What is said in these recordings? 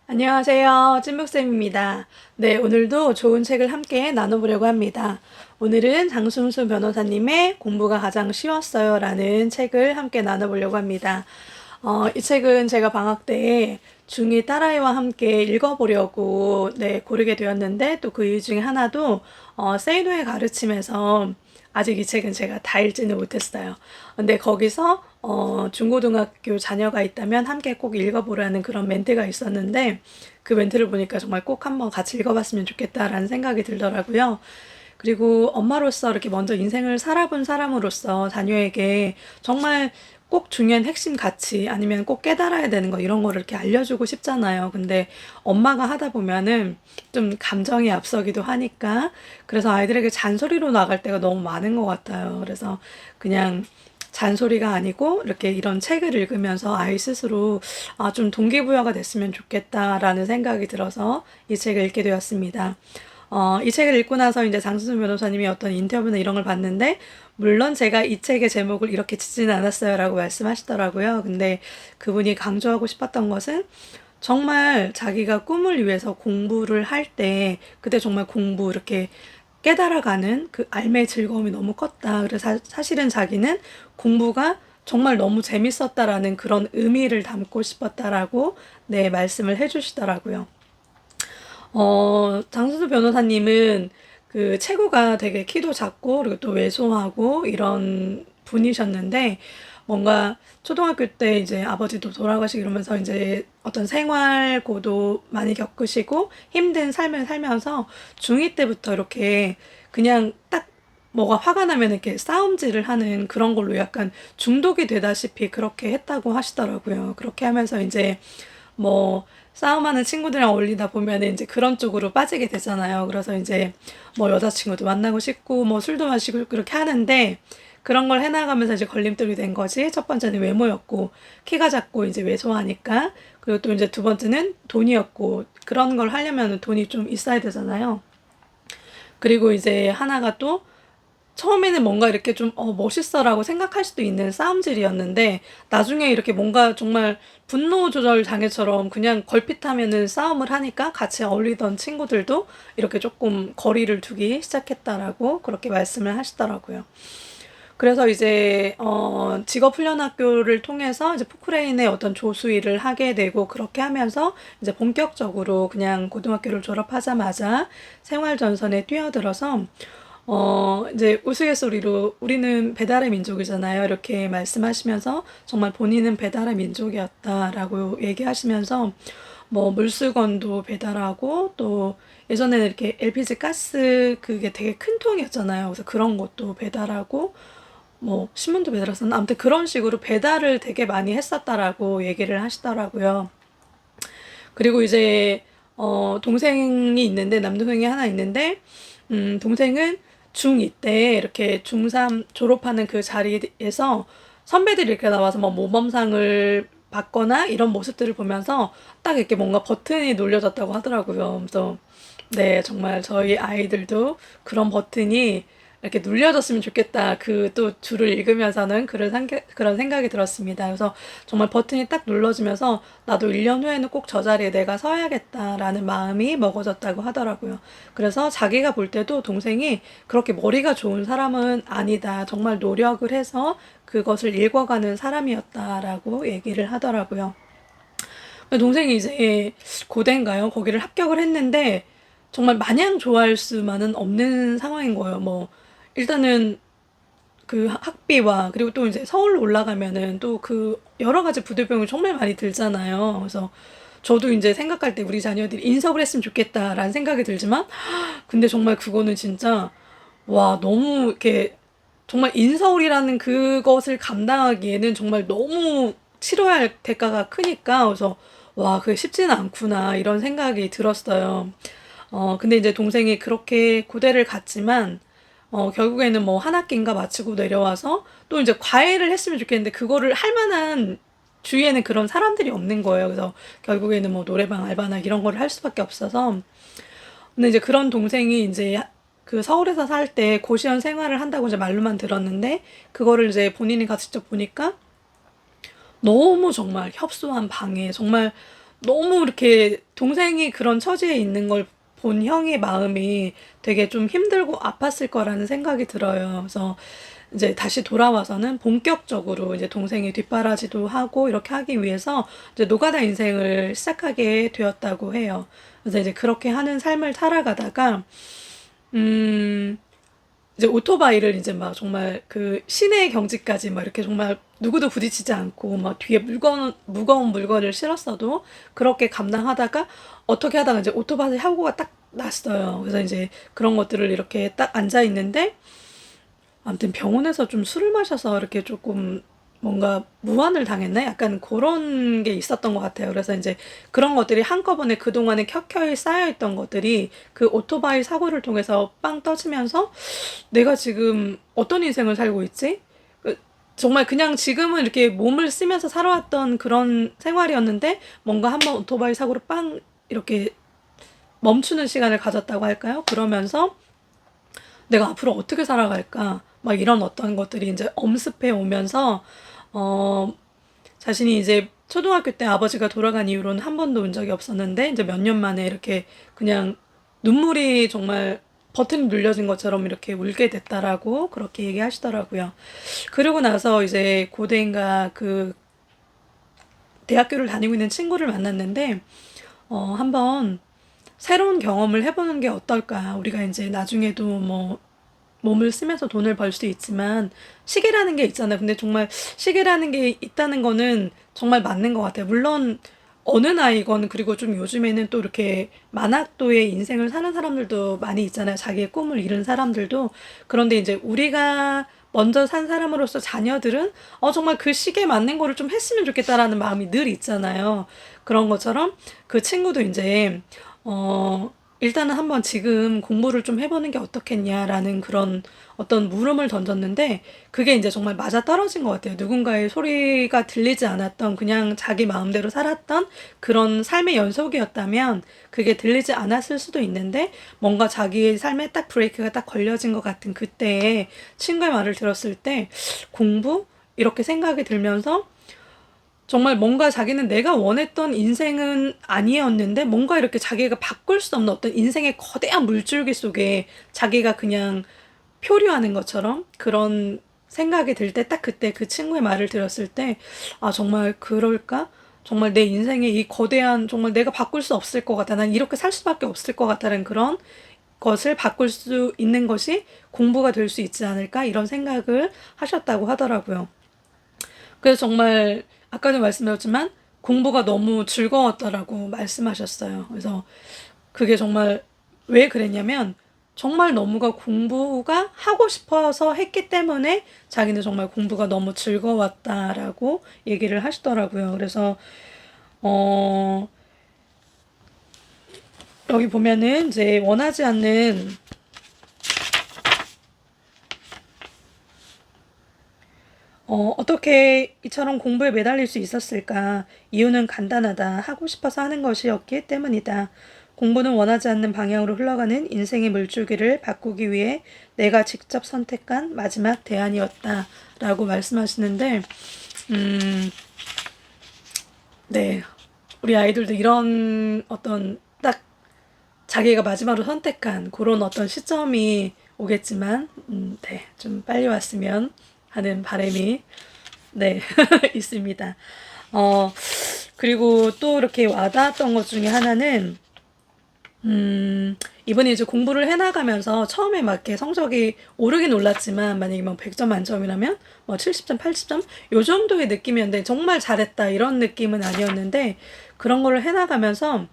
안녕하세요. 찐묵쌤입니다. 네, 오늘도 좋은 책을 함께 나눠보려고 합니다. 오늘은 장순수 변호사님의 공부가 가장 쉬웠어요 라는 책을 함께 나눠보려고 합니다. 이 책은 제가 방학 때 중2 딸아이와 함께 읽어보려고 고르게 되었는데 또 그 이유 중에 하나도 세이노의 가르침에서 아직 이 책은 제가 다 읽지는 못했어요. 근데 거기서 중고등학교 자녀가 있다면 함께 꼭 읽어보라는 그런 멘트가 있었는데 그 멘트를 보니까 정말 꼭 한번 같이 읽어봤으면 좋겠다라는 생각이 들더라고요. 그리고 엄마로서 이렇게 먼저 인생을 살아본 사람으로서 자녀에게 정말 꼭 중요한 핵심 가치 아니면 꼭 깨달아야 되는 거 이런 거를 이렇게 알려주고 싶잖아요. 근데 엄마가 하다 보면은 좀 감정이 앞서기도 하니까 그래서 아이들에게 잔소리로 나갈 때가 너무 많은 것 같아요. 그래서 그냥 잔소리가 아니고 이렇게 이런 책을 읽으면서 아이 스스로 좀 동기부여가 됐으면 좋겠다라는 생각이 들어서 이 책을 읽게 되었습니다. 이 책을 읽고 나서 이제 장수순 변호사님이 어떤 인터뷰나 이런 걸 봤는데, 물론 제가 이 책의 제목을 이렇게 짓지는 않았어요 라고 말씀하시더라고요. 근데 그분이 강조하고 싶었던 것은 정말 자기가 꿈을 위해서 공부를 할 때, 그때 정말 공부 이렇게 깨달아가는 그 알매의 즐거움이 너무 컸다. 그래서 사실은 자기는 공부가 정말 너무 재밌었다라는 그런 의미를 담고 싶었다라고 말씀을 해주시더라고요. 장수수 변호사님은 그 체구가 되게 키도 작고 그리고 또 왜소하고 이런 분이셨는데 뭔가 초등학교 때 이제 아버지도 돌아가시고 이러면서 이제 어떤 생활고도 많이 겪으시고 힘든 삶을 살면서 중2 때부터 이렇게 그냥 딱 뭐가 화가 나면 이렇게 싸움질을 하는 그런 걸로 약간 중독이 되다시피 그렇게 했다고 하시더라고요. 그렇게 하면서 이제 뭐 싸움하는 친구들이랑 어울리다 보면은 이제 그런 쪽으로 빠지게 되잖아요. 그래서 이제 뭐 여자친구도 만나고 싶고 뭐 술도 마시고 그렇게 하는데 그런 걸 해나가면서 이제 걸림돌이 된 거지. 첫 번째는 외모였고 키가 작고 이제 왜소하니까. 그리고 또 이제 두 번째는 돈이었고 그런 걸 하려면 돈이 좀 있어야 되잖아요. 그리고 이제 하나가 또 처음에는 뭔가 이렇게 좀 멋있어라고 생각할 수도 있는 싸움질이었는데 나중에 이렇게 뭔가 정말 분노 조절 장애처럼 그냥 걸핏하면은 싸움을 하니까 같이 어울리던 친구들도 이렇게 조금 거리를 두기 시작했다라고 그렇게 말씀을 하시더라고요. 그래서 이제 직업훈련학교를 통해서 이제 포크레인의 어떤 조수일을 하게 되고 그렇게 하면서 이제 본격적으로 그냥 고등학교를 졸업하자마자 생활전선에 뛰어들어서 이제 우스갯소리로 우리는 배달의 민족이잖아요. 이렇게 말씀하시면서 정말 본인은 배달의 민족이었다라고 얘기하시면서 뭐 물수건도 배달하고 또 예전에는 이렇게 LPG 가스 그게 되게 큰 통이었잖아요. 그래서 그런 것도 배달하고 뭐 신문도 배달했었나? 아무튼 그런 식으로 배달을 되게 많이 했었다라고 얘기를 하시더라고요. 그리고 이제 동생이 있는데 남동생이 하나 있는데 동생은 중2 때 이렇게 중3 졸업하는 그 자리에서 선배들이 이렇게 나와서 뭐 모범상을 받거나 이런 모습들을 보면서 딱 이렇게 뭔가 버튼이 눌려졌다고 하더라고요. 그래서 네, 정말 저희 아이들도 그런 버튼이 이렇게 눌려졌으면 좋겠다. 그 또 줄을 읽으면서는 그런 생각이 들었습니다. 그래서 정말 버튼이 딱 눌러지면서 나도 1년 후에는 꼭 저 자리에 내가 서야겠다라는 마음이 먹어졌다고 하더라고요. 그래서 자기가 볼 때도 동생이 그렇게 머리가 좋은 사람은 아니다. 정말 노력을 해서 그것을 읽어가는 사람이었다라고 얘기를 하더라고요. 동생이 이제 고대인가요? 거기를 합격을 했는데 정말 마냥 좋아할 수만은 없는 상황인 거예요. 뭐 일단은 그 학비와 그리고 또 이제 서울로 올라가면은 또 그 여러 가지 부대비용이 정말 많이 들잖아요. 그래서 저도 이제 생각할 때 우리 자녀들이 인섭을 했으면 좋겠다라는 생각이 들지만 근데 정말 그거는 진짜 와 너무 이렇게 정말 인서울이라는 그것을 감당하기에는 정말 너무 치러야 할 대가가 크니까 그래서 와 그게 쉽지는 않구나 이런 생각이 들었어요. 근데 이제 동생이 그렇게 고대를 갔지만 결국에는 뭐 한 학기인가 마치고 내려와서 또 이제 과외를 했으면 좋겠는데 그거를 할 만한 주위에는 그런 사람들이 없는 거예요. 그래서 결국에는 뭐 노래방 알바나 이런 거를 할 수밖에 없어서 근데 이제 그런 동생이 이제 그 서울에서 살 때 고시원 생활을 한다고 이제 말로만 들었는데 그거를 이제 본인이 가서 직접 보니까 너무 정말 협소한 방에 정말 너무 이렇게 동생이 그런 처지에 있는 걸 본 형의 마음이 되게 좀 힘들고 아팠을 거라는 생각이 들어요. 그래서 이제 다시 돌아와서는 본격적으로 이제 동생이 뒷바라지도 하고 이렇게 하기 위해서 이제 노가다 인생을 시작하게 되었다고 해요. 그래서 이제 그렇게 하는 삶을 살아가다가 음 이제 오토바이를 이제 막 정말 그 시내 경지까지 막 이렇게 정말 누구도 부딪히지 않고 막 뒤에 무거운 물건을 실었어도 그렇게 감당하다가 어떻게 하다가 이제 오토바이 사고가 딱 났어요. 그래서 이제 그런 것들을 이렇게 딱 앉아 있는데 아무튼 병원에서 좀 술을 마셔서 이렇게 조금 뭔가 무안을 당했나? 약간 그런 게 있었던 것 같아요. 그래서 이제 그런 것들이 한꺼번에 그동안에 켜켜이 쌓여있던 것들이 그 오토바이 사고를 통해서 빵 터지면서 내가 지금 어떤 인생을 살고 있지? 정말 그냥 지금은 이렇게 몸을 쓰면서 살아왔던 그런 생활이었는데 뭔가 한번 오토바이 사고로 빵 이렇게 멈추는 시간을 가졌다고 할까요? 그러면서 내가 앞으로 어떻게 살아갈까? 막 이런 어떤 것들이 이제 엄습해 오면서, 어, 자신이 이제 초등학교 때 아버지가 돌아간 이후로는 한 번도 운 적이 없었는데, 이제 몇 년 만에 이렇게 그냥 눈물이 정말 버튼이 눌려진 것처럼 이렇게 울게 됐다라고 그렇게 얘기하시더라고요. 그러고 나서 이제 고대인가 그 대학교를 다니고 있는 친구를 만났는데, 한번 새로운 경험을 해보는 게 어떨까? 우리가 이제 나중에도 뭐 몸을 쓰면서 돈을 벌 수 있지만 시계라는 게 있잖아요. 근데 정말 시계라는 게 있다는 거는 정말 맞는 것 같아요. 물론 어느 나이건 그리고 좀 요즘에는 또 이렇게 만학도의 인생을 사는 사람들도 많이 있잖아요. 자기의 꿈을 이룬 사람들도. 그런데 이제 우리가 먼저 산 사람으로서 자녀들은 정말 그 시기에 맞는 거를 좀 했으면 좋겠다라는 마음이 늘 있잖아요. 그런 것처럼 그 친구도 이제 일단은 한번 지금 공부를 좀 해보는 게 어떻겠냐라는 그런 어떤 물음을 던졌는데 그게 이제 정말 맞아떨어진 것 같아요. 누군가의 소리가 들리지 않았던 그냥 자기 마음대로 살았던 그런 삶의 연속이었다면 그게 들리지 않았을 수도 있는데 뭔가 자기의 삶에 딱 브레이크가 딱 걸려진 것 같은 그때에 친구의 말을 들었을 때 공부? 이렇게 생각이 들면서 정말 뭔가 자기는 내가 원했던 인생은 아니었는데 뭔가 이렇게 자기가 바꿀 수 없는 어떤 인생의 거대한 물줄기 속에 자기가 그냥 표류하는 것처럼 그런 생각이 들 때 딱 그때 그 친구의 말을 들었을 때 아 정말 그럴까? 정말 내 인생의 이 거대한 정말 내가 바꿀 수 없을 것 같아. 난 이렇게 살 수밖에 없을 것 같다는 그런 것을 바꿀 수 있는 것이 공부가 될 수 있지 않을까? 이런 생각을 하셨다고 하더라고요. 그래서 정말 아까도 말씀드렸지만 공부가 너무 즐거웠다라고 말씀하셨어요. 그래서 그게 정말 왜 그랬냐면 정말 너무가 공부가 하고 싶어서 했기 때문에 자기는 정말 공부가 너무 즐거웠다라고 얘기를 하시더라고요. 그래서 어 여기 보면은 이제 원하지 않는 어떻게 이처럼 공부에 매달릴 수 있었을까? 이유는 간단하다. 하고 싶어서 하는 것이었기 때문이다. 공부는 원하지 않는 방향으로 흘러가는 인생의 물줄기를 바꾸기 위해 내가 직접 선택한 마지막 대안이었다. 라고 말씀하시는데, 음, 네. 우리 아이들도 이런 어떤 딱 자기가 마지막으로 선택한 그런 어떤 시점이 오겠지만, 네. 좀 빨리 왔으면 하는 바람이 네, 있습니다. 어, 그리고 또 이렇게 와닿았던 것 중에 하나는, 이번에 이제 공부를 해나가면서 처음에 막 이렇게 성적이 오르긴 올랐지만, 만약에 뭐 100점 만점이라면, 뭐 70점, 80점? 요 정도의 느낌이었는데, 정말 잘했다, 이런 느낌은 아니었는데, 그런 거를 해나가면서,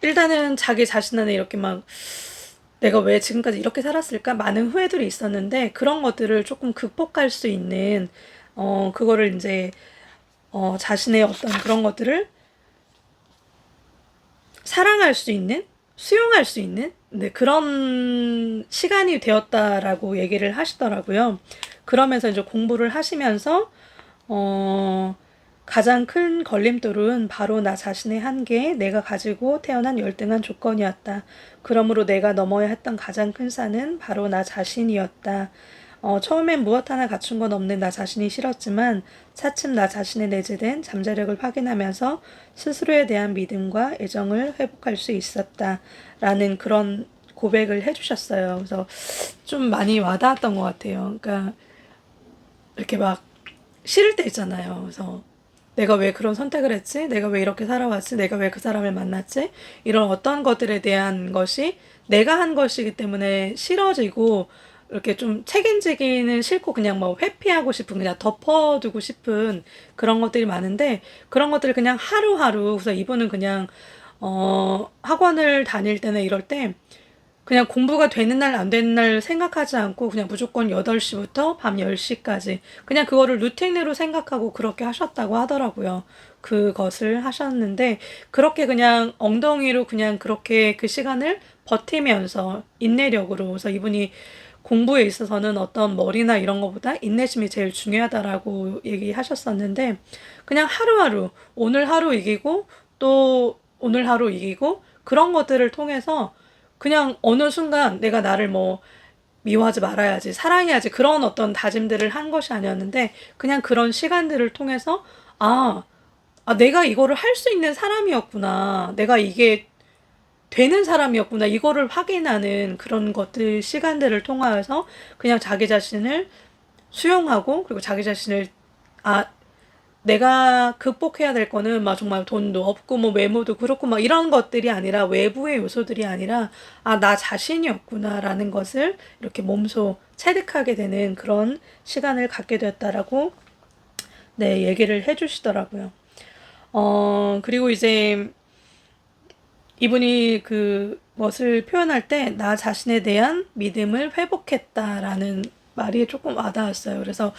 일단은 자기 자신 안에 이렇게 막, 내가 왜 지금까지 이렇게 살았을까? 많은 후회들이 있었는데, 그런 것들을 조금 극복할 수 있는, 그거를 이제, 자신의 어떤 그런 것들을 사랑할 수 있는, 수용할 수 있는, 네, 그런 시간이 되었다라고 얘기를 하시더라고요. 그러면서 이제 공부를 하시면서, 어, 가장 큰 걸림돌은 바로 나 자신의 한계, 내가 가지고 태어난 열등한 조건이었다. 그러므로 내가 넘어야 했던 가장 큰 산은 바로 나 자신이었다. 처음엔 무엇 하나 갖춘 건 없는 나 자신이 싫었지만 차츰 나 자신에 내재된 잠재력을 확인하면서 스스로에 대한 믿음과 애정을 회복할 수 있었다. 라는 그런 고백을 해주셨어요. 그래서 좀 많이 와닿았던 것 같아요. 그러니까 이렇게 막 싫을 때 있잖아요. 그래서 내가 왜 그런 선택을 했지? 내가 왜 이렇게 살아왔지? 내가 왜 그 사람을 만났지? 이런 어떤 것들에 대한 것이 내가 한 것이기 때문에 싫어지고 이렇게 좀 책임지기는 싫고 그냥 뭐 회피하고 싶은 그냥 덮어두고 싶은 그런 것들이 많은데 그런 것들을 그냥 하루하루 그래서 이분은 그냥 학원을 다닐 때나 이럴 때 그냥 공부가 되는 날 안 되는 날 생각하지 않고 그냥 무조건 8시부터 밤 10시까지 그냥 그거를 루틴으로 생각하고 그렇게 하셨다고 하더라고요. 그것을 하셨는데 그렇게 그냥 엉덩이로 그냥 그렇게 그 시간을 버티면서 인내력으로 그래서 이분이 공부에 있어서는 어떤 머리나 이런 것보다 인내심이 제일 중요하다라고 얘기하셨었는데 그냥 하루하루 오늘 하루 이기고 또 오늘 하루 이기고 그런 것들을 통해서 그냥 어느 순간 내가 나를 뭐 미워하지 말아야지, 사랑해야지 그런 어떤 다짐들을 한 것이 아니었는데 그냥 그런 시간들을 통해서 아, 내가 이거를 할 수 있는 사람이었구나. 내가 이게 되는 사람이었구나. 이거를 확인하는 그런 것들 시간들을 통하여서 그냥 자기 자신을 수용하고 그리고 자기 자신을 아 내가 극복해야 될 거는 막 정말 돈도 없고 뭐 외모도 그렇고 막 이런 것들이 아니라 외부의 요소들이 아니라 나 자신이었구나라는 것을 이렇게 몸소 체득하게 되는 그런 시간을 갖게 되었다라고 네, 얘기를 해 주시더라고요. 그리고 이제 이분이 그 것을 표현할 때 나 자신에 대한 믿음을 회복했다라는 말이 조금 와닿았어요. 그래서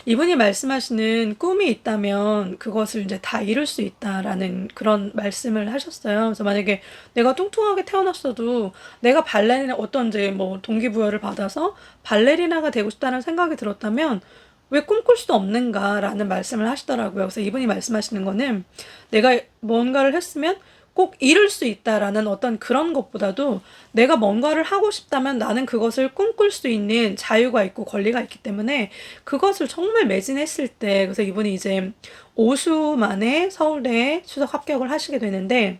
이분이 말씀하시는 꿈이 있다면 그것을 이제 다 이룰 수 있다라는 그런 말씀을 하셨어요. 그래서 만약에 내가 뚱뚱하게 태어났어도 내가 발레리나 어떤 이제 뭐 동기부여를 받아서 발레리나가 되고 싶다는 생각이 들었다면 왜 꿈꿀 수 없는가라는 말씀을 하시더라고요. 그래서 이분이 말씀하시는 거는 내가 뭔가를 했으면 꼭 이룰 수 있다라는 어떤 그런 것보다도 내가 뭔가를 하고 싶다면 나는 그것을 꿈꿀 수 있는 자유가 있고 권리가 있기 때문에 그것을 정말 매진했을 때 그래서 이분이 이제 5수 만에 서울대에 수석 합격을 하시게 되는데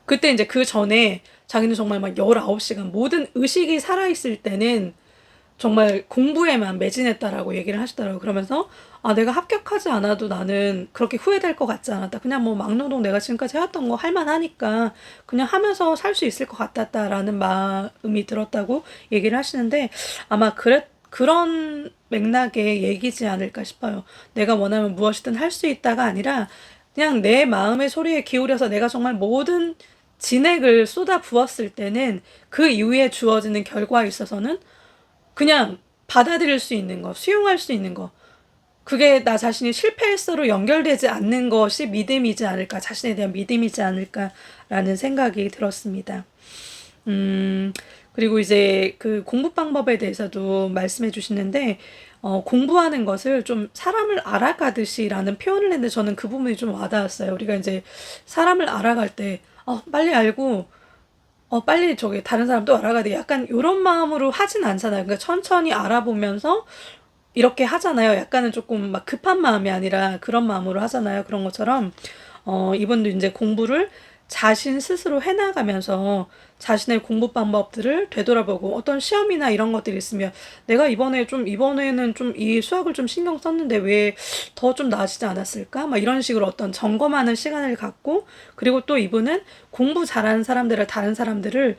그때 이제 그 전에 자기는 정말 막 19시간 모든 의식이 살아있을 때는 정말 공부에만 매진했다라고 얘기를 하시더라고요. 그러면서 내가 합격하지 않아도 나는 그렇게 후회될 것 같지 않았다. 그냥 뭐 막노동 내가 지금까지 해왔던 거 할만하니까 그냥 하면서 살 수 있을 것 같았다라는 마음이 들었다고 얘기를 하시는데 아마 그런 맥락의 얘기지 않을까 싶어요. 내가 원하면 무엇이든 할 수 있다가 아니라 그냥 내 마음의 소리에 기울여서 내가 정말 모든 진액을 쏟아 부었을 때는 그 이후에 주어지는 결과에 있어서는 그냥 받아들일 수 있는 거, 수용할 수 있는 거. 그게 나 자신이 실패했어로 연결되지 않는 것이 믿음이지 않을까, 자신에 대한 믿음이지 않을까라는 생각이 들었습니다. 그리고 이제 그 공부 방법에 대해서도 말씀해 주시는데, 공부하는 것을 좀 사람을 알아가듯이라는 표현을 했는데 저는 그 부분이 좀 와닿았어요. 우리가 이제 사람을 알아갈 때, 빨리 알고, 빨리 저기 다른 사람도 알아가야 돼. 약간 요런 마음으로 하진 않잖아요. 그러니까 천천히 알아보면서 이렇게 하잖아요. 약간은 조금 막 급한 마음이 아니라 그런 마음으로 하잖아요. 그런 것처럼, 이분도 이제 공부를 자신 스스로 해나가면서 자신의 공부 방법들을 되돌아보고 어떤 시험이나 이런 것들이 있으면 내가 이번에는 좀 이 수학을 좀 신경 썼는데 왜 더 좀 나아지지 않았을까? 막 이런 식으로 어떤 점검하는 시간을 갖고 그리고 또 이분은 공부 잘하는 사람들을 다른 사람들을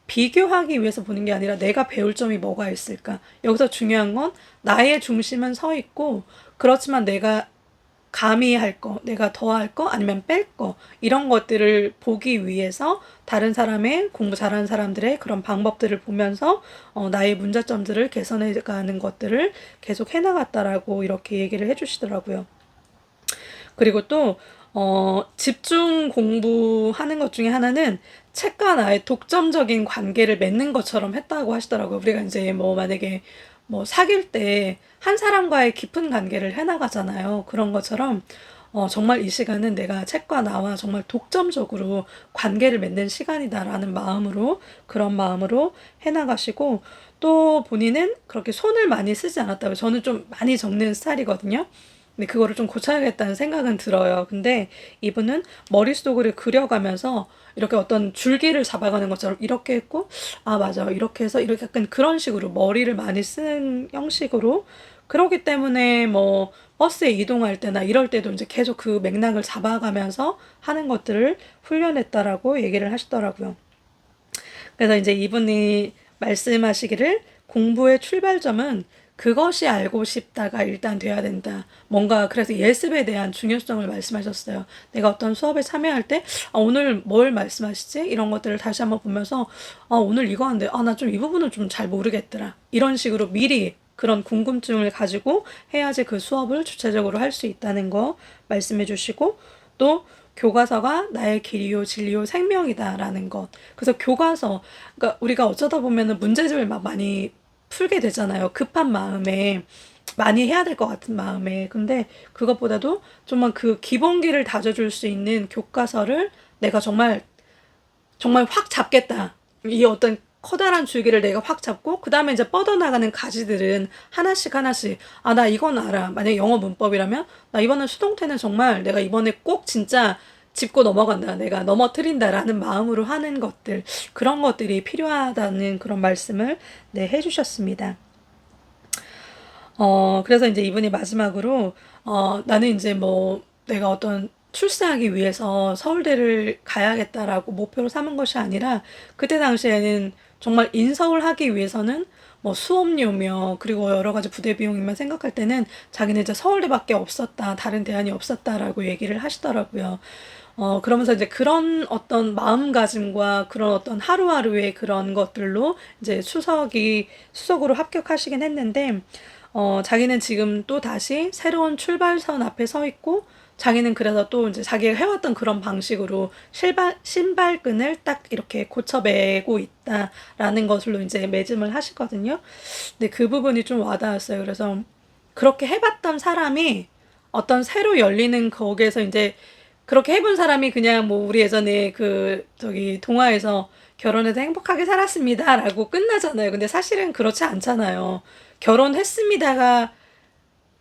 비교하기 위해서 보는 게 아니라 내가 배울 점이 뭐가 있을까? 여기서 중요한 건 나의 중심은 서 있고 그렇지만 내가 감히 할 거, 내가 더 할 거, 아니면 뺄 거, 이런 것들을 보기 위해서 다른 사람의 공부 잘하는 사람들의 그런 방법들을 보면서 나의 문제점들을 개선해가는 것들을 계속 해나갔다라고 이렇게 얘기를 해주시더라고요. 그리고 또 집중 공부하는 것 중에 하나는 책과 나의 독점적인 관계를 맺는 것처럼 했다고 하시더라고요. 우리가 이제 뭐 만약에 뭐 사귈 때 한 사람과의 깊은 관계를 해나가잖아요. 그런 것처럼 정말 이 시간은 내가 책과 나와 정말 독점적으로 관계를 맺는 시간이다라는 마음으로, 그런 마음으로 해나가시고, 또 본인은 그렇게 손을 많이 쓰지 않았다고. 저는 좀 많이 적는 스타일이거든요. 근데 그거를 좀 고쳐야겠다는 생각은 들어요. 근데 이분은 머릿속으로 그려가면서 이렇게 어떤 줄기를 잡아가는 것처럼 이렇게 했고, 아, 맞아. 이렇게 해서 이렇게 약간 그런 식으로 머리를 많이 쓰는 형식으로, 그러기 때문에 뭐 버스에 이동할 때나 이럴 때도 이제 계속 그 맥락을 잡아가면서 하는 것들을 훈련했다라고 얘기를 하시더라고요. 그래서 이제 이분이 말씀하시기를 공부의 출발점은 그것이 알고 싶다가 일단 돼야 된다. 뭔가 그래서 예습에 대한 중요성을 말씀하셨어요. 내가 어떤 수업에 참여할 때 오늘 뭘 말씀하시지? 이런 것들을 다시 한번 보면서 오늘 이거 하는데 나 좀 이 부분은 좀 잘 모르겠더라. 이런 식으로 미리 그런 궁금증을 가지고 해야지 그 수업을 주체적으로 할 수 있다는 거 말씀해 주시고, 또 교과서가 나의 길이요 진리요 생명이다라는 것. 그래서 교과서, 그러니까 우리가 어쩌다 보면은 문제집을 막 많이 풀게 되잖아요. 급한 마음에 많이 해야 될 것 같은 마음에. 근데 그것보다도 정말 그 기본기를 다져줄 수 있는 교과서를 내가 정말 정말 확 잡겠다. 이 어떤 커다란 줄기를 내가 확 잡고, 그 다음에 이제 뻗어나가는 가지들은 하나씩 하나씩, 나 이건 알아. 만약에 영어 문법이라면, 나 이번에 수동태는 정말 내가 이번에 꼭 진짜 짚고 넘어간다. 내가 넘어뜨린다라는 마음으로 하는 것들, 그런 것들이 필요하다는 그런 말씀을 네, 해주셨습니다. 그래서 이제 이분이 마지막으로, 나는 이제 뭐, 내가 어떤 출세하기 위해서 서울대를 가야겠다라고 목표로 삼은 것이 아니라, 그때 당시에는 정말 인서울 하기 위해서는 뭐 수업료며, 그리고 여러 가지 부대 비용만 생각할 때는 자기는 이제 서울대밖에 없었다, 다른 대안이 없었다라고 얘기를 하시더라고요. 그러면서 이제 그런 어떤 마음가짐과 그런 어떤 하루하루의 그런 것들로 이제 수석으로 합격하시긴 했는데, 자기는 지금 또 다시 새로운 출발선 앞에 서 있고, 자기는 그래서 또 이제 자기가 해왔던 그런 방식으로 신발끈을 딱 이렇게 고쳐매고 있다라는 것으로 이제 매짐을 하시거든요. 근데 그 부분이 좀 와닿았어요. 그래서 그렇게 해봤던 사람이 어떤 새로 열리는 거기에서 이제 그렇게 해본 사람이 그냥 뭐 우리 예전에 그 저기 동화에서 결혼해서 행복하게 살았습니다라고 끝나잖아요. 근데 사실은 그렇지 않잖아요. 결혼했습니다가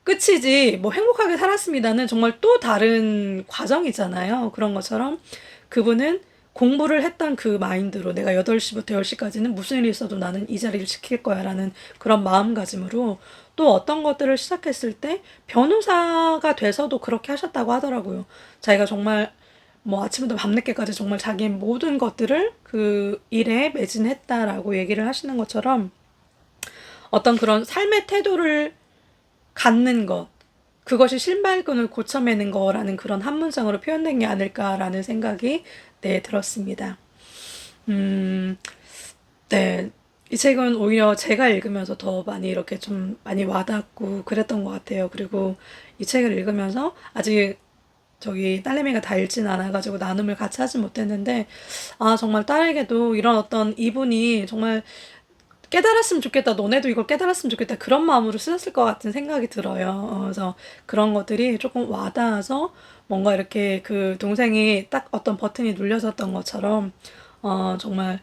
끝이지 뭐 행복하게 살았습니다는 정말 또 다른 과정이잖아요. 그런 것처럼 그분은 공부를 했던 그 마인드로 내가 8시부터 10시까지는 무슨 일이 있어도 나는 이 자리를 지킬 거야 라는 그런 마음가짐으로 또 어떤 것들을 시작했을 때 변호사가 돼서도 그렇게 하셨다고 하더라고요. 자기가 정말 뭐 아침부터 밤늦게까지 정말 자기의 모든 것들을 그 일에 매진했다라고 얘기를 하시는 것처럼 어떤 그런 삶의 태도를 갖는 것, 그것이 신발끈을 고쳐매는 거라는 그런 한 문장으로 표현된 게 아닐까라는 생각이 네, 들었습니다. 음, 네. 이 책은 오히려 제가 읽으면서 더 많이 이렇게 좀 많이 와닿고 그랬던 것 같아요. 그리고 이 책을 읽으면서 아직 저기 딸내미가 다 읽진 않아가지고 나눔을 같이 하진 못했는데, 정말 딸에게도 이런 어떤 이분이 정말 깨달았으면 좋겠다. 너네도 이걸 깨달았으면 좋겠다. 그런 마음으로 쓰셨을 것 같은 생각이 들어요. 그래서 그런 것들이 조금 와닿아서 뭔가 이렇게 그 동생이 딱 어떤 버튼이 눌려졌던 것처럼, 정말,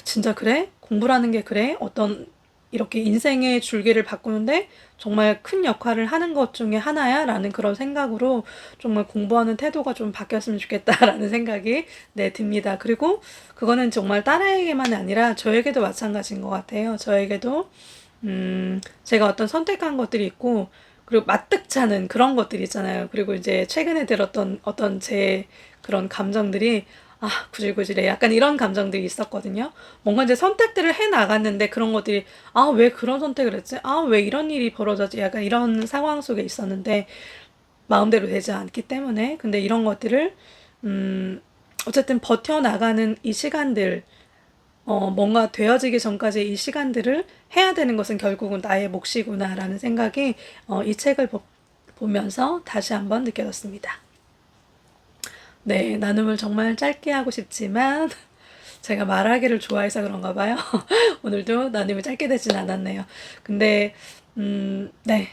진짜 그래? 공부라는 게 그래? 어떤 이렇게 인생의 줄기를 바꾸는데 정말 큰 역할을 하는 것 중에 하나야? 라는 그런 생각으로 정말 공부하는 태도가 좀 바뀌었으면 좋겠다라는 생각이 네, 듭니다. 그리고 그거는 정말 딸에게만 아니라 저에게도 마찬가지인 것 같아요. 저에게도 제가 어떤 선택한 것들이 있고, 그리고 마뜩찮은 그런 것들이 있잖아요. 그리고 이제 최근에 들었던 어떤 제 그런 감정들이 구질구질해. 약간 이런 감정들이 있었거든요. 뭔가 이제 선택들을 해 나갔는데 그런 것들이 왜 그런 선택을 했지? 왜 이런 일이 벌어졌지? 약간 이런 상황 속에 있었는데 마음대로 되지 않기 때문에. 근데 이런 것들을 어쨌든 버텨나가는 이 시간들, 뭔가 되어지기 전까지 이 시간들을 해야 되는 것은 결국은 나의 몫이구나라는 생각이 이 책을 보면서 다시 한번 느껴졌습니다. 네, 나눔을 정말 짧게 하고 싶지만 제가 말하기를 좋아해서 그런가 봐요. 오늘도 나눔이 짧게 되진 않았네요. 근데 네,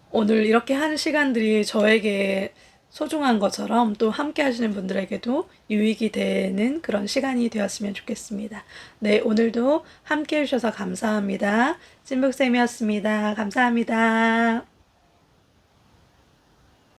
오늘 이렇게 하는 시간들이 저에게 소중한 것처럼 또 함께 하시는 분들에게도 유익이 되는 그런 시간이 되었으면 좋겠습니다. 네, 오늘도 함께 해주셔서 감사합니다. 찐북쌤이었습니다. 감사합니다.